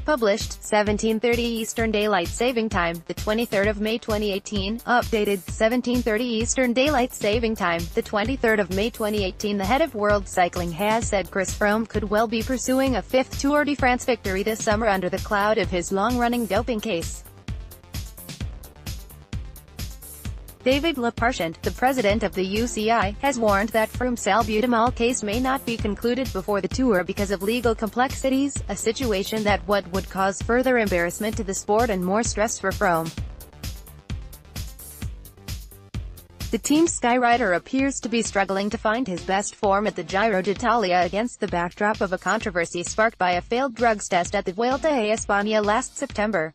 Published, 17:30 Eastern Daylight Saving Time, the 23rd of May 2018. Updated, 17:30 Eastern Daylight Saving Time, the 23rd of May 2018. The head of World Cycling has said Chris Froome could well be pursuing a fifth Tour de France victory this summer under the cloud of his long-running doping case. David Lappartient, the president of the UCI, has warned that Froome's salbutamol case may not be concluded before the Tour because of legal complexities, a situation that would cause further embarrassment to the sport and more stress for Froome. The Team Sky rider appears to be struggling to find his best form at the Giro d'Italia against the backdrop of a controversy sparked by a failed drugs test at the Vuelta a España last September.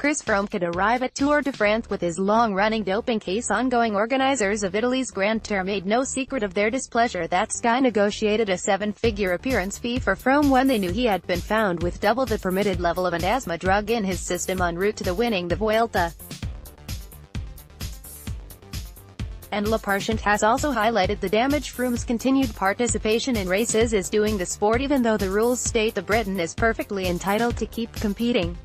Chris Froome could arrive at Tour de France with his long-running doping case ongoing. Organizers of Italy's Grand Tour made no secret of their displeasure that Sky negotiated a seven-figure appearance fee for Froome when they knew he had been found with double the permitted level of an asthma drug in his system en route to winning the Vuelta. And Lappartient has also highlighted the damage Froome's continued participation in races is doing the sport, even though the rules state the Briton is perfectly entitled to keep competing.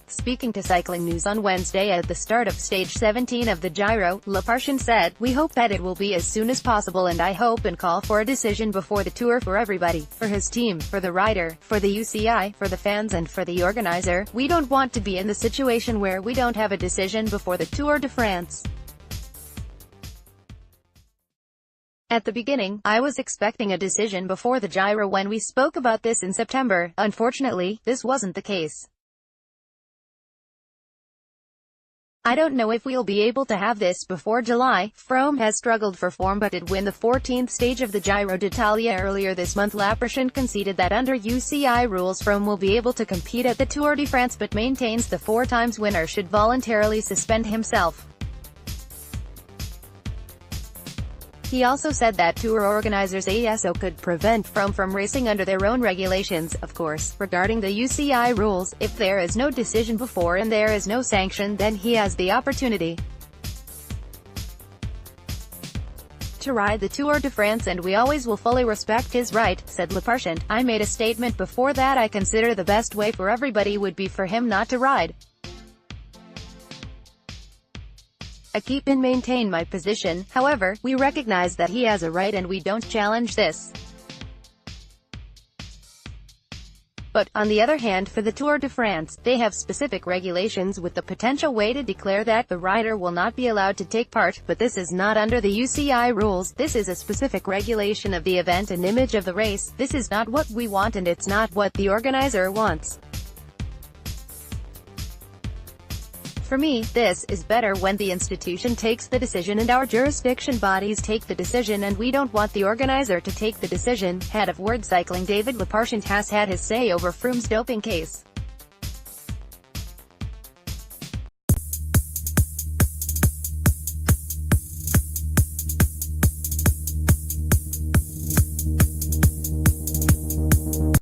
Speaking to Cycling News on Wednesday at the start of Stage 17 of the Giro, Lappartient said, "We hope that it will be as soon as possible, and I hope and call for a decision before the Tour for everybody, for his team, for the rider, for the UCI, for the fans and for the organizer. We don't want to be in the situation where we don't have a decision before the Tour de France. At the beginning, I was expecting a decision before the Giro when we spoke about this in September. Unfortunately, this wasn't the case. I don't know if we'll be able to have this before July." Froome has struggled for form but did win the 14th stage of the Giro d'Italia earlier this month. Lappartient conceded that under UCI rules Froome will be able to compete at the Tour de France but maintains the four-times winner should voluntarily suspend himself. He also said that Tour organizers ASO could prevent Froome from racing under their own regulations. Of course, regarding the UCI rules, if there is no decision before and there is no sanction, then he has the opportunity to ride the Tour de France, and we always will fully respect his right," said Lappartient. "I made a statement before that I consider the best way for everybody would be for him not to ride. I keep and maintain my position. However, we recognize that he has a right and we don't challenge this. But, on the other hand, for the Tour de France, they have specific regulations with the potential way to declare that the rider will not be allowed to take part, but this is not under the UCI rules. This is a specific regulation of the event and image of the race. This is not what we want and it's not what the organizer wants. For me, this is better when the institution takes the decision and our jurisdiction bodies take the decision, and we don't want the organizer to take the decision." Head of World Cycling David Lappartient has had his say over Froome's doping case.